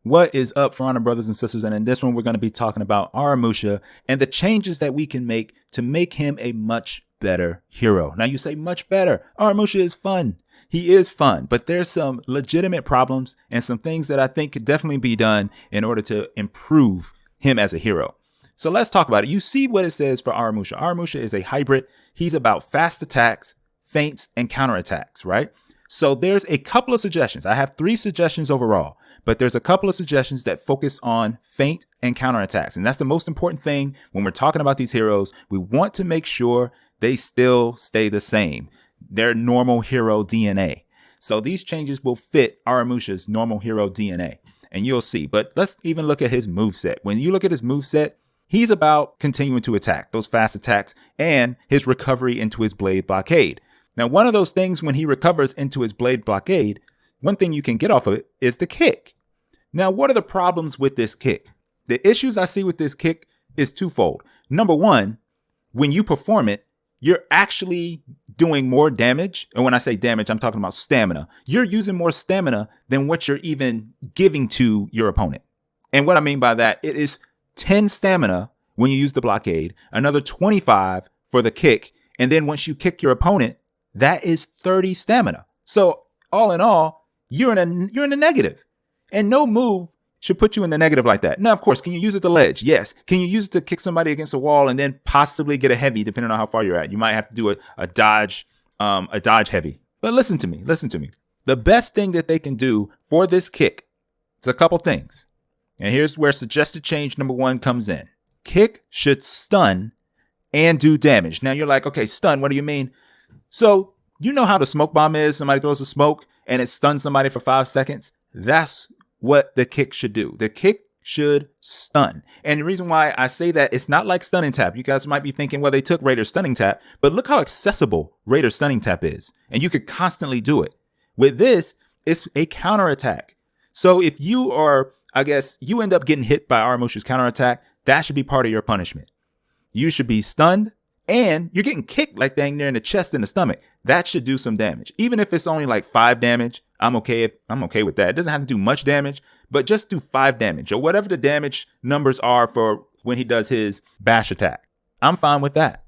What is up, for honor brothers and sisters? And in this one, we're going to be talking about Aramusha and the changes that we can make to make him a much better hero. Now you say much better. Aramusha is fun. He is fun, but there's some legitimate problems and some things that I think could definitely be done in order to improve him as a hero. So let's talk about it. You see what it says for Aramusha. Aramusha is a hybrid. He's about fast attacks, feints, and counterattacks, right? So there's a couple of suggestions. I have 3 suggestions overall, but there's a couple of suggestions that focus on feint and counterattacks. And that's the most important thing when we're talking about these heroes. We want to make sure they still stay the same, their normal hero DNA. So these changes will fit Aramusha's normal hero DNA, and you'll see. But let's even look at his moveset. When you look at his moveset, he's about continuing to attack, those fast attacks, and his recovery into his blade blockade. Now, one of those things when he recovers into his blade blockade, one thing you can get off of it is the kick. Now, what are the problems with this kick? The issues I see with this kick is twofold. Number one, when you perform it, you're actually doing more damage. And when I say damage, I'm talking about stamina. You're using more stamina than what you're even giving to your opponent. And what I mean by that, it is 10 stamina when you use the blockade, another 25 for the kick. And then once you kick your opponent, that is 30 stamina. So all in all, you're in a negative, and no move should put you in the negative like that. Now, of course, can you use it to ledge? Yes. Can you use it to kick somebody against a wall and then possibly get a heavy, depending on how far you're at? You might have to do a dodge heavy. But listen to me. The best thing that they can do for this kick is a couple things. And here's where suggested change number 1 comes in. Kick should stun and do damage. Now you're like, okay, stun, what do you mean? So you know how the smoke bomb is. Somebody throws a smoke and it stuns somebody for 5 seconds. That's what the kick should do. The kick should stun. And the reason why I say that, it's not like stunning tap. You guys might be thinking, well, they took Raider's stunning tap, but look how accessible Raider's stunning tap is. And you could constantly do it. With this, it's a counterattack. So if you are, I guess, you end up getting hit by Aramusha's counterattack, that should be part of your punishment. You should be stunned, and you're getting kicked like dang near in the chest and the stomach. That should do some damage. Even if it's only like 5 damage, I'm okay with that. It doesn't have to do much damage, but just do 5 damage or whatever the damage numbers are for when he does his bash attack. I'm fine with that.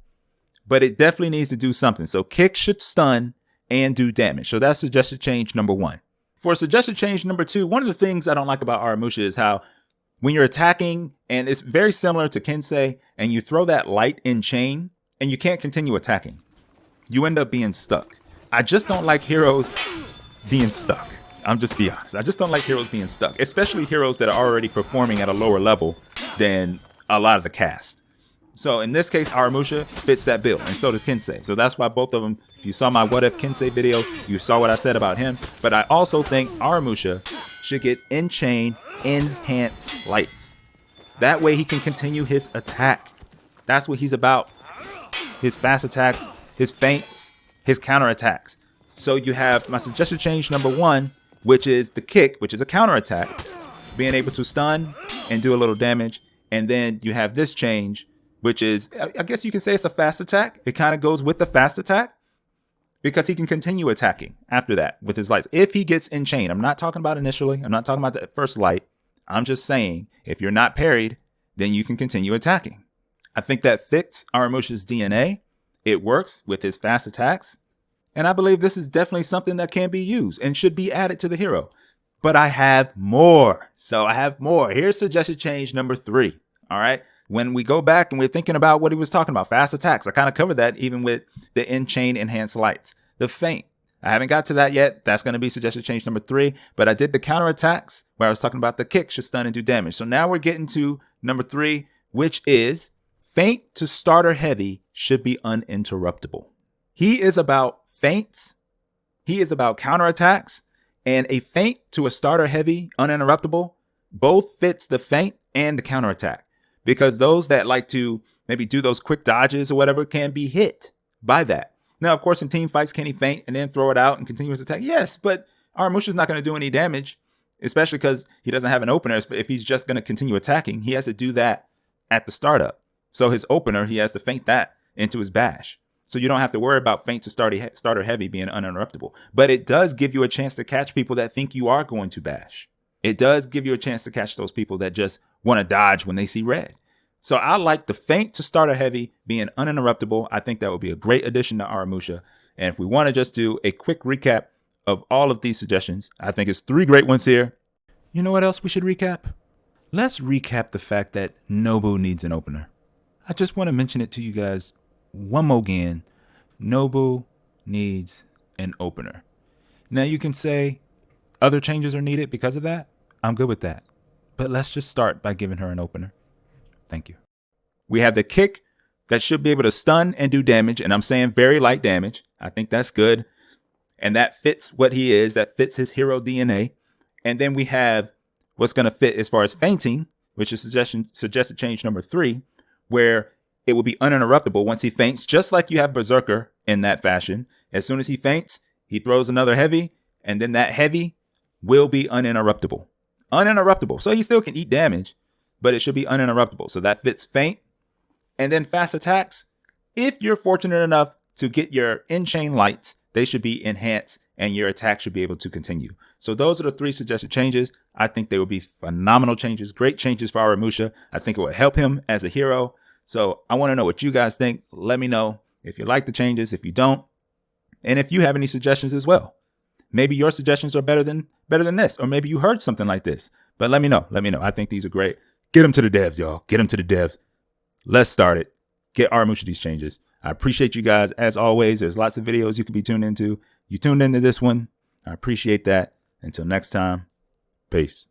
But it definitely needs to do something. So kick should stun and do damage. So that's suggested change number 1. For suggested change number 2, one of the things I don't like about Aramusha is how when you're attacking, and it's very similar to Kensei, and you throw that light in chain, and you can't continue attacking, you end up being stuck. I just don't like heroes being stuck. I'm just be honest. I just don't like heroes being stuck, especially heroes that are already performing at a lower level than a lot of the cast. So in this case, Aramusha fits that bill, and so does Kensei. So that's why both of them, if you saw my What If Kensei video, you saw what I said about him. But I also think Aramusha should get in-chain enhanced lights. That way he can continue his attack. That's what he's about. His fast attacks, his feints, his counterattacks. So you have my suggested change number 1, which is the kick, which is a counterattack, being able to stun and do a little damage. And then you have this change, which is, I guess you can say it's a fast attack. It kind of goes with the fast attack because he can continue attacking after that with his lights. If he gets in chain, I'm not talking about initially. I'm not talking about the first light. I'm just saying if you're not parried, then you can continue attacking. I think that fits Aramusha's DNA. It works with his fast attacks. And I believe this is definitely something that can be used and should be added to the hero. But I have more. So I have more. Here's suggested change number 3. All right. When we go back and we're thinking about what he was talking about, fast attacks, I kind of covered that even with the in-chain enhanced lights. The feint, I haven't got to that yet. That's going to be suggested change number 3. But I did the counterattacks where I was talking about the kick should stun and do damage. So now we're getting to number 3, which is feint to starter heavy should be uninterruptible. He is about feints. He is about counterattacks, and a feint to a starter heavy uninterruptible both fits the feint and the counterattack, because those that like to maybe do those quick dodges or whatever can be hit by that. Now, of course, in team fights, can he feint and then throw it out and continue his attack? Yes, but Aramusha's not going to do any damage, especially because he doesn't have an opener. But if he's just going to continue attacking, he has to do that at the startup. So his opener, he has to feint that into his bash. So you don't have to worry about feint to starter heavy being uninterruptible. But it does give you a chance to catch people that think you are going to bash. It does give you a chance to catch those people that just want to dodge when they see red. So I like the feint to starter heavy being uninterruptible. I think that would be a great addition to Aramusha. And if we want to just do a quick recap of all of these suggestions, I think it's 3 great ones here. You know what else we should recap? Let's recap the fact that Nobu needs an opener. I just want to mention it to you guys one more again. Nobu needs an opener. Now you can say other changes are needed because of that. I'm good with that. But let's just start by giving her an opener. Thank you. We have the kick that should be able to stun and do damage. And I'm saying very light damage. I think that's good. And that fits what he is. That fits his hero DNA. And then we have what's going to fit as far as feinting, which is suggested change number 3, where it will be uninterruptible once he feints, just like you have Berserker in that fashion. As soon as he feints, he throws another heavy, and then that heavy will be uninterruptible. Uninterruptible. So he still can eat damage, but it should be uninterruptible. So that fits feint. And then fast attacks. If you're fortunate enough to get your in-chain lights, they should be enhanced and your attack should be able to continue. So those are the 3 suggested changes. I think they will be phenomenal changes, great changes for Aramusha. I think it will help him as a hero. So I want to know what you guys think. Let me know if you like the changes, if you don't, and if you have any suggestions as well. Maybe your suggestions are better than this, or maybe you heard something like this. But let me know. Let me know. I think these are great. Get them to the devs, y'all. Get them to the devs. Let's start it. Get Aramusha these changes. I appreciate you guys. As always, there's lots of videos you could be tuned into. You tuned into this one. I appreciate that. Until next time, peace.